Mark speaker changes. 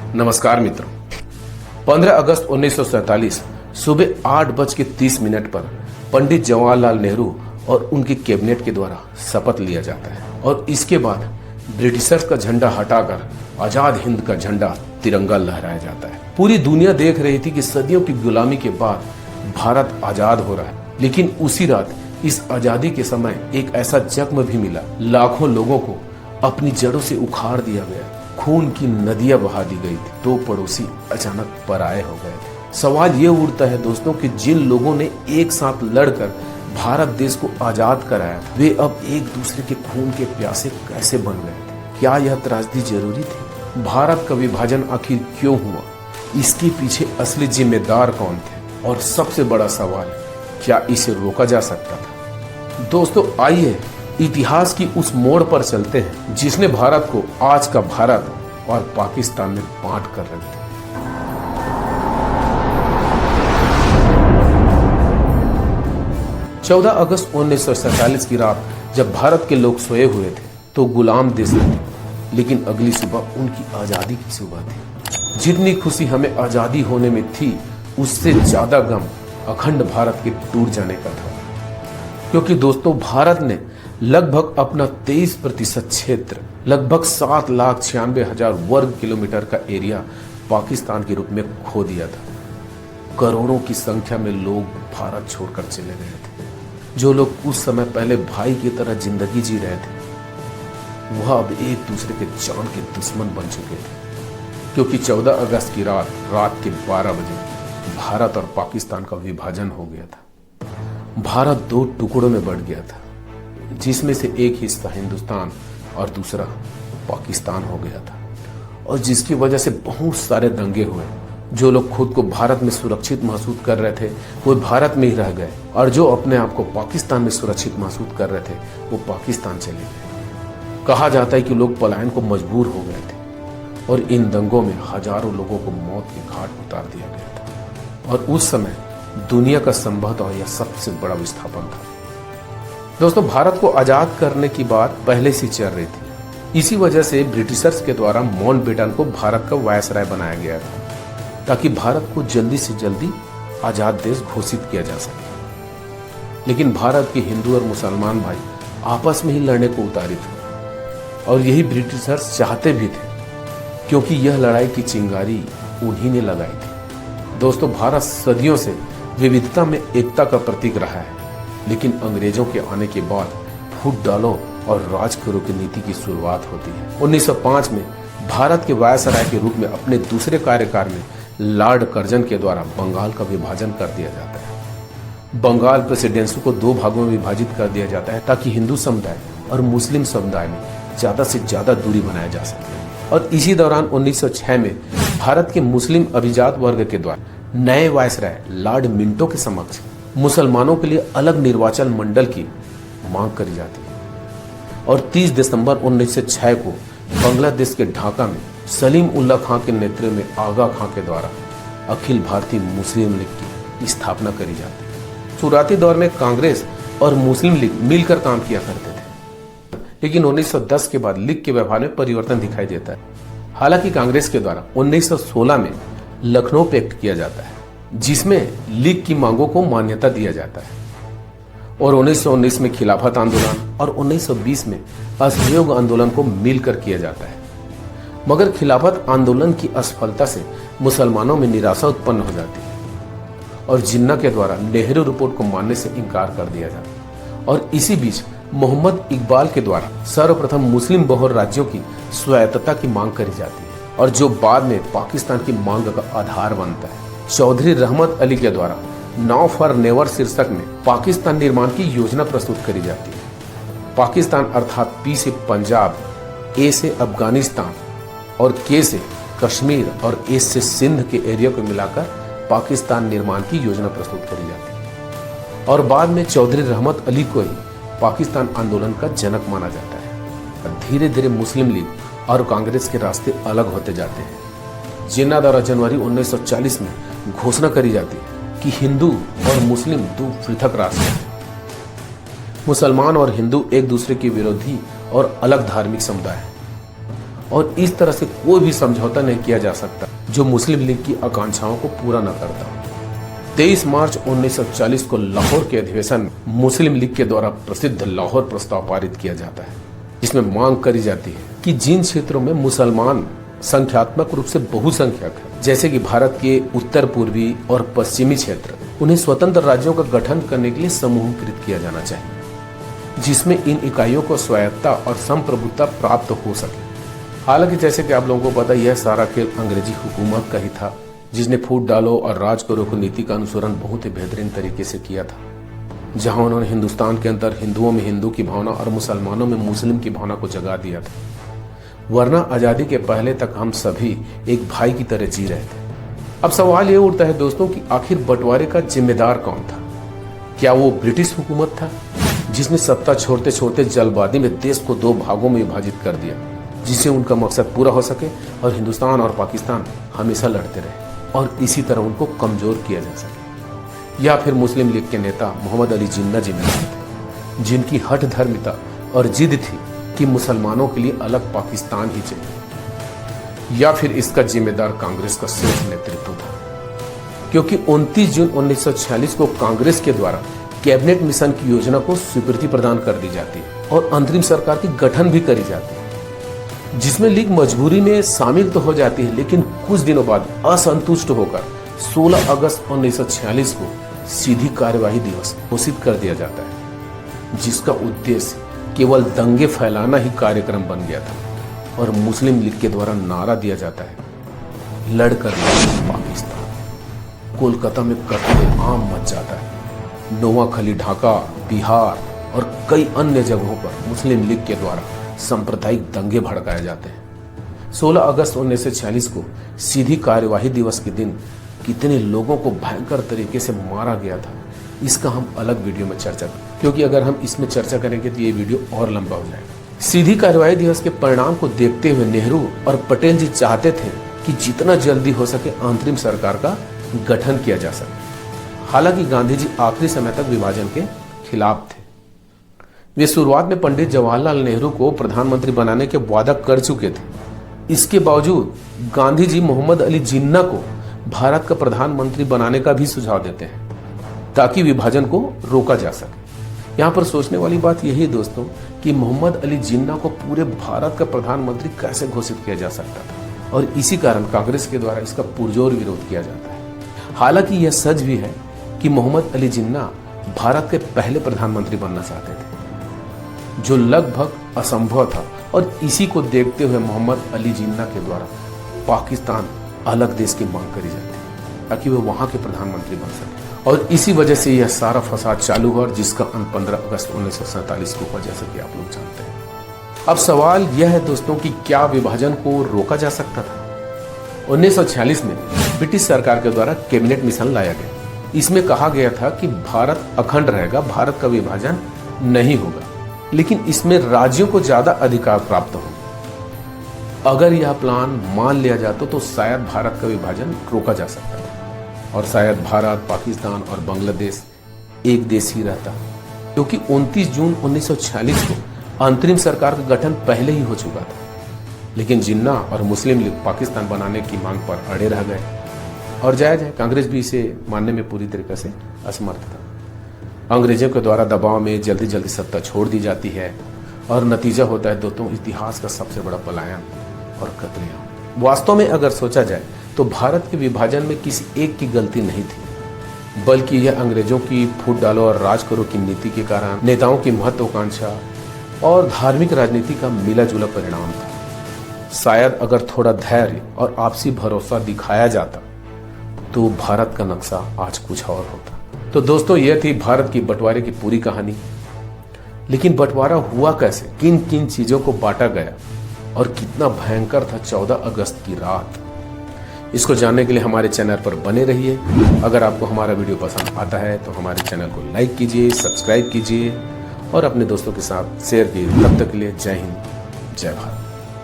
Speaker 1: नमस्कार मित्रों, 15 अगस्त 1947 सुबह 8:30 पर पंडित जवाहरलाल नेहरू और उनकी कैबिनेट के द्वारा शपथ लिया जाता है और इसके बाद ब्रिटिशर्स का झंडा हटाकर आजाद हिंद का झंडा तिरंगा लहराया जाता है। पूरी दुनिया देख रही थी कि सदियों की गुलामी के बाद भारत आजाद हो रहा है, लेकिन उसी रात इस आजादी के समय एक ऐसा जख्म भी मिला। लाखों लोगों को अपनी जड़ों से उखाड़ दिया गया, खून की नदियां बहा दी गई थी। दो पड़ोसी अचानक पराये हो गए थे। सवाल ये उठता है दोस्तों कि जिन लोगों ने एक साथ लड़कर भारत देश को आजाद कराया था, वे अब एक दूसरे के खून के प्यासे कैसे बन गए थे? क्या यह त्रासदी जरूरी थी? भारत का विभाजन आखिर क्यों हुआ? इसके पीछे असली जिम्मेदार कौन थे? और सबसे बड़ा सवाल, क्या इसे रोका जा सकता था? दोस्तों आइए इतिहास की उस मोड़ पर चलते हैं जिसने भारत को आज का भारत और पाकिस्तान में बांट कर रख दिया। 14 अगस्त 1947 की रात जब भारत के लोग सोए हुए थे तो गुलाम देश थे, लेकिन अगली सुबह उनकी आजादी की सुबह थी। जितनी खुशी हमें आजादी होने में थी, उससे ज्यादा गम अखंड भारत के टूट जाने का था। क्योंकि दोस्तों भारत ने लगभग अपना 23% क्षेत्र, लगभग 7,96,000 वर्ग किलोमीटर का एरिया पाकिस्तान के रूप में खो दिया था। करोड़ों की संख्या में लोग भारत छोड़कर चले गए थे। जो लोग उस समय पहले भाई की तरह जिंदगी जी रहे थे, वह अब एक दूसरे के जान के दुश्मन बन चुके थे। क्योंकि 14 अगस्त की रात के 12 बजे भारत और पाकिस्तान का विभाजन हो गया था। भारत दो टुकड़ों में बढ़ गया था, जिसमें से एक हिस्सा हिंदुस्तान और दूसरा पाकिस्तान हो गया था, और जिसकी वजह से बहुत सारे दंगे हुए। जो लोग खुद को भारत में सुरक्षित महसूस कर रहे थे वो भारत में ही रह गए, और जो अपने आप को पाकिस्तान में सुरक्षित महसूस कर रहे थे वो पाकिस्तान चले गए। कहा जाता है कि लोग पलायन को मजबूर हो गए थे, और इन दंगों में हजारों लोगों को मौत के घाट उतार दिया गया था। और उस समय दुनिया का संभवतः यह सबसे बड़ा विस्थापन था। दोस्तों भारत को आजाद करने की बात पहले से चल रही थी। इसी वजह से ब्रिटिशर्स के द्वारा माउंटबेटन को भारत का वायसराय बनाया गया था, ताकि भारत को जल्दी से जल्दी आजाद देश घोषित किया जा सके। लेकिन भारत के हिंदू और मुसलमान भाई आपस में ही लड़ने को उतारे थे, और यही ब्रिटिशर्स चाहते भी थे, क्योंकि यह लड़ाई की चिंगारी उन्हीं ने लगाई थी। दोस्तों भारत सदियों से विविधता में एकता का प्रतीक रहा है, लेकिन अंग्रेजों के आने के बाद फूट डालो और राज करो की नीति की शुरुआत होती है। 1905 में भारत के वायसराय के रूप में अपने दूसरे कार्यकाल में लॉर्ड कर्जन के द्वारा बंगाल का विभाजन कर दिया जाता है। बंगाल प्रेसिडेंसी को दो भागों में विभाजित कर दिया जाता है, ताकि हिंदू समुदाय और मुस्लिम समुदाय में ज्यादा से ज्यादा दूरी बनाया जा सके। और इसी दौरान 1906 में भारत के मुस्लिम अभिजात वर्ग के द्वारा नए वायसराय लॉर्ड मिंटो के समक्ष मुसलमानों के लिए अलग निर्वाचन मंडल की मांग करी जाती है। और 30 दिसंबर 1906 को बांग्लादेश के ढाका में सलीम उल्लाह खां के नेतृत्व में आगा खां के द्वारा अखिल भारतीय मुस्लिम लीग की स्थापना करी जाती है। शुरुआती दौर में कांग्रेस और मुस्लिम लीग मिलकर काम किया करते थे, लेकिन 1910 के बाद लीग के व्यवहार में परिवर्तन दिखाई देता है। हालांकि कांग्रेस के द्वारा 1916 में लखनऊ पैक्ट किया जाता है, जिसमें लीग की मांगों को मान्यता दिया जाता है। और 1919 में खिलाफत आंदोलन और 1920 में असहयोग आंदोलन को मिलकर किया जाता है। मगर खिलाफत आंदोलन की असफलता से मुसलमानों में निराशा उत्पन्न हो जाती है, और जिन्ना के द्वारा नेहरू रिपोर्ट को मानने से इनकार कर दिया जाता है। और इसी बीच मोहम्मद इकबाल के द्वारा सर्वप्रथम मुस्लिम बहुल राज्यों की स्वायत्तता की मांग करी जाती है, और जो बाद में पाकिस्तान की मांग का आधार बनता है। चौधरी रहमत अली के द्वारा नाउ फॉर नेवर शीर्षक में पाकिस्तान निर्माण की योजना प्रस्तुत करी जाती है। पाकिस्तान अर्थात पी से पंजाब, ए से अफगानिस्तान और के से कश्मीर और एस से सिंध के एरिया को मिलाकर पाकिस्तान निर्माण की योजना प्रस्तुत करी जाती है। और बाद में चौधरी रहमत अली को ही पाकिस्तान आंदोलन का जनक माना जाता है। धीरे धीरे मुस्लिम लीग और कांग्रेस के रास्ते अलग होते जाते हैं। जिन्ना द्वारा जनवरी 1940 में घोषणा करी जाती है कि हिंदू और मुस्लिम दो पृथक राष्ट्र हैं। मुसलमान और हिंदू एक दूसरे के विरोधी और अलग धार्मिक समुदाय हैं। और इस तरह से कोई भी समझौता नहीं किया जा सकता जो मुस्लिम लीग की आकांक्षाओं को पूरा न करता। 23 मार्च 1940 को लाहौर के अधिवेशन में मुस्लिम लीग के द्वारा प्रसिद्ध लाहौर प्रस्ताव पारित किया जाता है, जिसमें मांग करी जाती है कि जिन क्षेत्रों में मुसलमान संख्यात्मक रूप से बहुसंख्यक है, जैसे कि भारत के उत्तर पूर्वी और पश्चिमी क्षेत्र, उन्हें स्वतंत्र राज्यों का गठन करने के लिए समूहीकृत किया जाना चाहिए, जिसमें इन इकाइयों को स्वायत्तता और संप्रभुता प्राप्त हो सके। हालांकि जैसे कि आप लोगों को पता, यह सारा खेल अंग्रेजी हुकूमत का ही था, जिसने फूट डालो और राज करो की नीति का अनुसरण बहुत ही बेहतरीन तरीके से किया था, जहां उन्होंने हिंदुस्तान के अंदर हिंदुओं में हिंदू की भावना और मुसलमानों में मुस्लिम की भावना को जगा दिया था। वरना आजादी के पहले तक हम सभी एक भाई की तरह जी रहे थे। अब सवाल ये उठता है दोस्तों कि आखिर बंटवारे का जिम्मेदार कौन था? क्या वो ब्रिटिश हुकूमत था, जिसने सत्ता छोड़ते छोड़ते जल्दबाजी में देश को 2 भागों में विभाजित कर दिया, जिससे उनका मकसद पूरा हो सके और हिंदुस्तान और पाकिस्तान हमेशा लड़ते रहे और इसी तरह उनको कमजोर किया जा सके? या फिर मुस्लिम लीग के नेता मोहम्मद अली जिन्ना जिम्मेदार थे, जिनकी हठ धर्मिता और जिद थी कि मुसलमानों के लिए अलग पाकिस्तान ही चाहिए? या फिर इसका जिम्मेदार कांग्रेस का शीर्ष नेतृत्व था? क्योंकि 29 जून 1946 को कांग्रेस के द्वारा कैबिनेट मिशन की योजना को स्वीकृति प्रदान कर दी जाती है और अंतरिम सरकार की गठन भी करी जाती है, जिसमें लीग मजबूरी में शामिल तो हो जाती है, लेकिन कुछ दिनों बाद असंतुष्ट होकर 16 अगस्त 1946 को सीधी कार्यवाही दिवस घोषित कर दिया जाता है, जिसका उद्देश्य केवल दंगे फैलाना ही कार्यक्रम बन गया था और मुस्लिम लीग के द्वारा नारा दिया जाता है, लड़कर पाकिस्तान। कोलकाता में कत्ले आम मच जाता है। नोआखली, ढाका, बिहार और कई अन्य जगहों पर मुस्लिम लीग के द्वारा सांप्रदायिक दंगे भड़काए जाते हैं। 16 अगस्त 1946 को सीधी कार्यवाही दिवस के दिन कितने लोगों को भयंकर तरीके से मारा गया था, इसका हम अलग वीडियो में चर्चा करेंगे, क्योंकि अगर हम इसमें चर्चा करेंगे तो ये वीडियो और लंबा हो जाएगा। सीधी कार्यवाही दिवस के परिणाम को देखते हुए नेहरू और पटेल जी चाहते थे कि जितना जल्दी हो सके अंतरिम सरकार का गठन किया जा सके। हालांकि गांधी जी आखिरी समय तक विभाजन के खिलाफ थे। वे शुरुआत में पंडित जवाहरलाल नेहरू को प्रधानमंत्री बनाने के वादा कर चुके थे। इसके बावजूद गांधी जी मोहम्मद अली जिन्ना को भारत का प्रधानमंत्री बनाने का भी सुझाव देते हैं, ताकि विभाजन को रोका जा सके। यहाँ पर सोचने वाली बात यही है दोस्तों कि मोहम्मद अली जिन्ना को पूरे भारत का प्रधानमंत्री कैसे घोषित किया जा सकता था, और इसी कारण कांग्रेस के द्वारा इसका पुरजोर विरोध किया जाता है। हालांकि यह सच भी है कि मोहम्मद अली जिन्ना भारत के पहले प्रधानमंत्री बनना चाहते थे, जो लगभग असंभव था, और इसी को देखते हुए मोहम्मद अली जिन्ना के द्वारा पाकिस्तान अलग देश की मांग करी जाती है, ताकि वे वहां के प्रधानमंत्री बन सके। और इसी वजह से यह सारा फसाद चालू हुआ, जिसका अंत 15 अगस्त 1947 को हुआ, जैसे कि आप लोग जानते हैं। अब सवाल यह है दोस्तों कि क्या विभाजन को रोका जा सकता था? 1946 में ब्रिटिश सरकार के द्वारा कैबिनेट मिशन लाया गया। इसमें कहा गया था कि भारत अखंड रहेगा, भारत का विभाजन नहीं होगा, लेकिन इसमें राज्यों को ज्यादा अधिकार प्राप्त होंगे। अगर यह प्लान मान लिया जाता तो शायद भारत का विभाजन रोका जा सकता था, और शायद भारत, पाकिस्तान और बांग्लादेश एक देश ही रहता, क्योंकि 29 जून 1946 को अंतरिम सरकार का गठन पहले ही हो चुका था। लेकिन जिन्ना और मुस्लिम लीग पाकिस्तान बनाने की मांग पर अड़े रह गए, और जायज है, कांग्रेस भी इसे मानने में पूरी तरीके से असमर्थ था। अंग्रेजों के द्वारा दबाव में जल्दी जल्दी सत्ता छोड़ दी जाती है, और नतीजा होता है दोस्तों इतिहास का सबसे बड़ा पलायन और कत्लेआम। वास्तव में अगर सोचा जाए तो भारत के विभाजन में किसी एक की गलती नहीं थी, बल्कि यह अंग्रेजों की फूट डालो और राज करो की नीति के कारण नेताओं की महत्वाकांक्षा और धार्मिक राजनीति का मिला जुला परिणाम था। शायद अगर थोड़ा धैर्य और आपसी भरोसा दिखाया जाता तो भारत का नक्शा आज कुछ और होता। तो दोस्तों यह थी भारत की बंटवारे की पूरी कहानी। लेकिन बंटवारा हुआ कैसे, किन किन चीजों को बांटा गया और कितना भयंकर था 14 अगस्त की रात, इसको जानने के लिए हमारे चैनल पर बने रहिए। अगर आपको हमारा वीडियो पसंद आता है तो हमारे चैनल को लाइक कीजिए, सब्सक्राइब कीजिए और अपने दोस्तों के साथ शेयर कीजिए। तब तक के लिए जय हिंद, जय भारत।